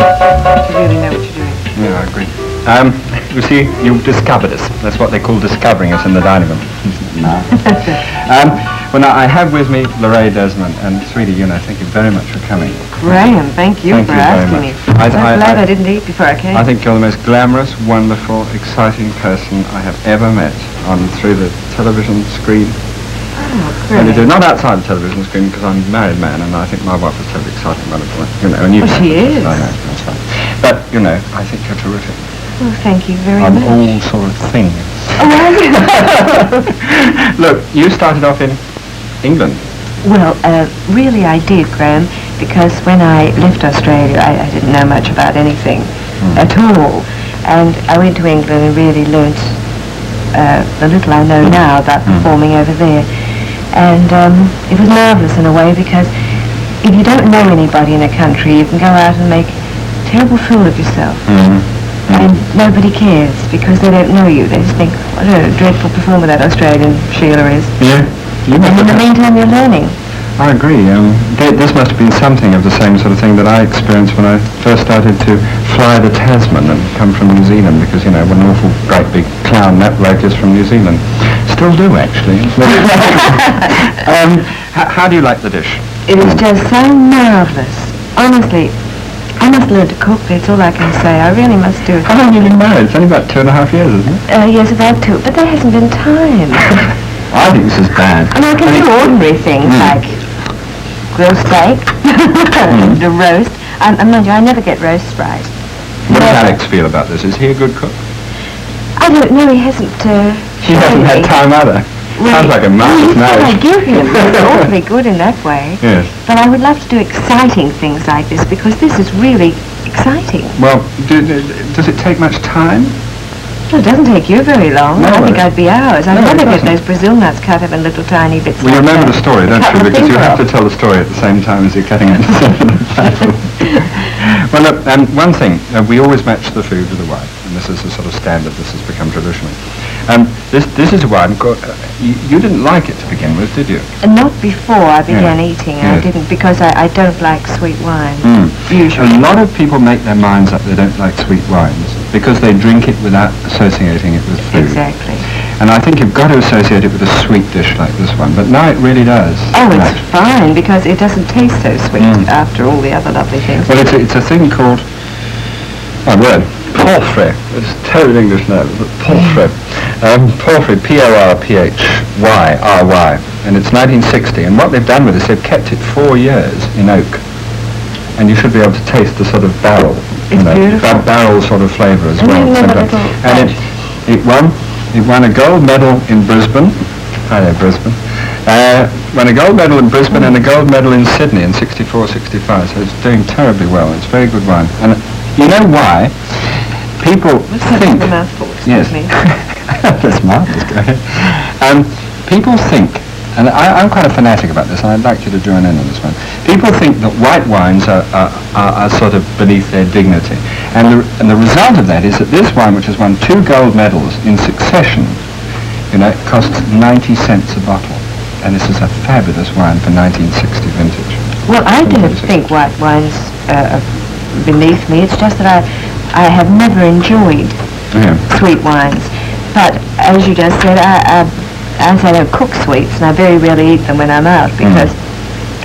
You really know what you're doing. Yeah, I agree. You see, you've discovered us. That's what they call discovering us in the dining room. No. Well, now, I have with me Lorraine Desmond, and sweetie, thank you very much for coming. Graham, thank you for asking me. I'm so glad I didn't eat before I came. I think you're the most glamorous, wonderful, exciting person I have ever met through the television screen. Oh, And great. not outside the television screen, because I'm a married man, and I think my wife is totally exciting, wonderful. And you. Well, she is. I know, that's right. But I think you're terrific. Well, thank you very I'm much. all sort of thing. Oh, are you? Look, you started off in England. Well, really I did, Graham, because when I left Australia, I didn't know much about anything at all. And I went to England and really learnt the little I know now about performing over there. And it was marvellous in a way, because if you don't know anybody in a country, you can go out and make a terrible fool of yourself. And nobody cares, because they don't know you. They just think, what a dreadful performer that Australian Sheila is. Yeah. And in the meantime, you're learning. I agree. This must have been something of the same sort of thing that I experienced when I first started to fly the Tasman and come from New Zealand, because, what an awful great big clown that bloke is from New Zealand. Still do, actually. How do you like the dish? It is just so marvellous. Honestly, I must learn to cook. That's all I can say. I really must do it. How long have you been married? It's only about 2.5 years, isn't it? Yes, about 2. But there hasn't been time. I think this is bad. I mean, I can do ordinary things like grilled steak, the roast. Mind you, I never get roasts right. What does Alex feel about this? Is he a good cook? I don't know. He hasn't. He hasn't had time either. Sounds like a marvelous marriage. I give him. He's awfully good in that way. Yes. But I would love to do exciting things like this, because this is really exciting. Well, does it take much time? Well, it doesn't take you very long. No, I think I'd be hours. I'd No, it never get doesn't. those Brazil nuts cut up in little tiny bits. Well, you like remember that. the story, don't Cut you? the Because you finger have to off. tell the story at the same time as you're cutting it. Well, look, one thing, we always match the food with the wine, and this is a sort of standard. This has become traditional. This is a wine called, you didn't like it to begin with, did you? Not before I began eating. I Yes. didn't, because I don't like sweet wine, usually. A lot of people make their minds up they don't like sweet wines because they drink it without associating it with food. Exactly. And I think you've got to associate it with a sweet dish like this one, but now it really does. Oh, it's Right. fine, because it doesn't taste so sweet after all the other lovely things. Well, it's a thing called, porphyry. It's a terrible English name, but porphyry. Porphyry, P-O-R-P-H-Y-R-Y. And it's 1960, and what they've done with this, they've kept it 4 years in oak. And you should be able to taste the sort of barrel. It's beautiful. That barrel sort of flavour as And well. you never sometimes. little And it won a gold medal in Brisbane. I know Brisbane. Won a gold medal in Brisbane and a gold medal in Sydney in 64, 65. So it's doing terribly well. It's very good wine. And you know why? People think... The mouthful, Yes. excuse me. That's marvellous. Go ahead. People think, and I'm quite a fanatic about this, and I'd like you to join in on this one. People think that white wines are sort of beneath their dignity. And the result of that is that this wine, which has won 2 gold medals in succession, it costs 90 cents a bottle. And this is a fabulous wine for 1960 vintage. Well, I don't think white wines are beneath me. It's just that I have never enjoyed sweet wines. But as you just said, I don't cook sweets, and I very rarely eat them when I'm out, because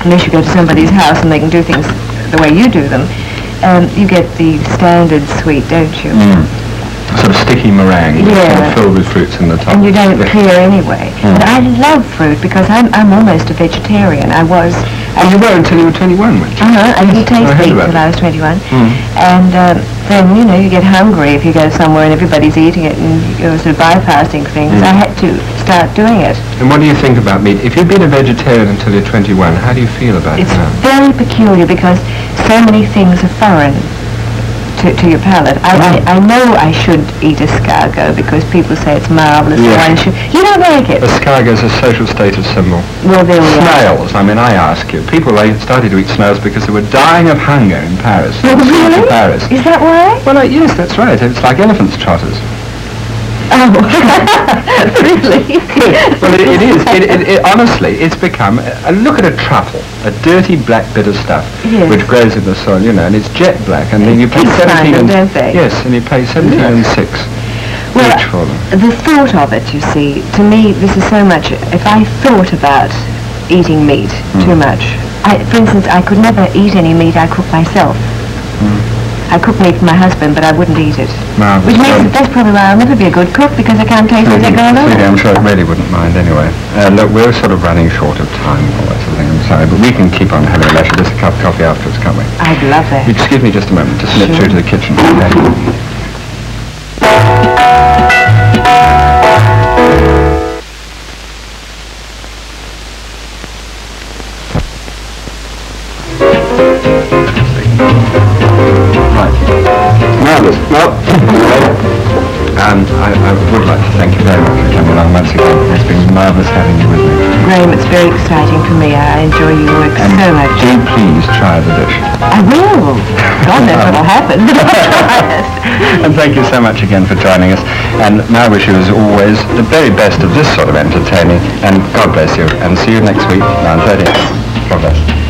unless you go to somebody's house and they can do things the way you do them, you get the standard sweet, don't you? Sort of sticky meringue, Yeah. sort of filled with fruits in the top. And you don't care anyway. But I love fruit, because I'm almost a vegetarian. I was. And you were until you were 21, weren't you? I didn't taste I heard meat about till it. I was 21. And then, you get hungry if you go somewhere and everybody's eating it and you're sort of bypassing things. I had to start doing it. And what do you think about meat? If you've been a vegetarian until you're 21, how do you feel about It's it now? very peculiar, because so many things are foreign to your palate. I know I should eat escargot, because people say it's marvellous. Yeah. You don't like it? Escargot is a social status symbol. Well, there we are. Snails, I ask you. People started to eat snails because they were dying of hunger in Paris. Oh, in the streets really? of Paris. Is that why? Well, yes, that's right. It's like elephants' trotters. Oh, really? Well, it is. Honestly, it's become. Look at a truffle, a dirty black bit of stuff, Yes. which grows in the soil, and it's jet black, and then you pay Pigs find 17 them, and don't they? yes, and you pay 17 and 6 Well, each for them. the thought of it, you see, to me, this is so much. If I thought about eating meat too much, for instance, I could never eat any meat I cook myself. I cook meat for my husband, but I wouldn't eat it. Marvellous. Which means that that's probably why I'll never be a good cook, because I can't taste it go along. I'm sure it really wouldn't mind anyway. Look, we're sort of running short of time and all that sort of thing, I'm sorry, but we can keep on having a leisure, just a cup of coffee afterwards, can't we? I'd love that. You just give me just a moment to slip through to the kitchen. Okay? Right. Marvellous. Well, I would like to thank you very much for coming along once again. It's been marvellous having you with me. Graham, it's very exciting for me. I enjoy your work so much. Do please try the dish. I will. God knows what'll happen, but I'll try it. And thank you so much again for joining us. And my wish you, as always, the very best of this sort of entertaining. And God bless you. And see you next week, 9:30. God bless.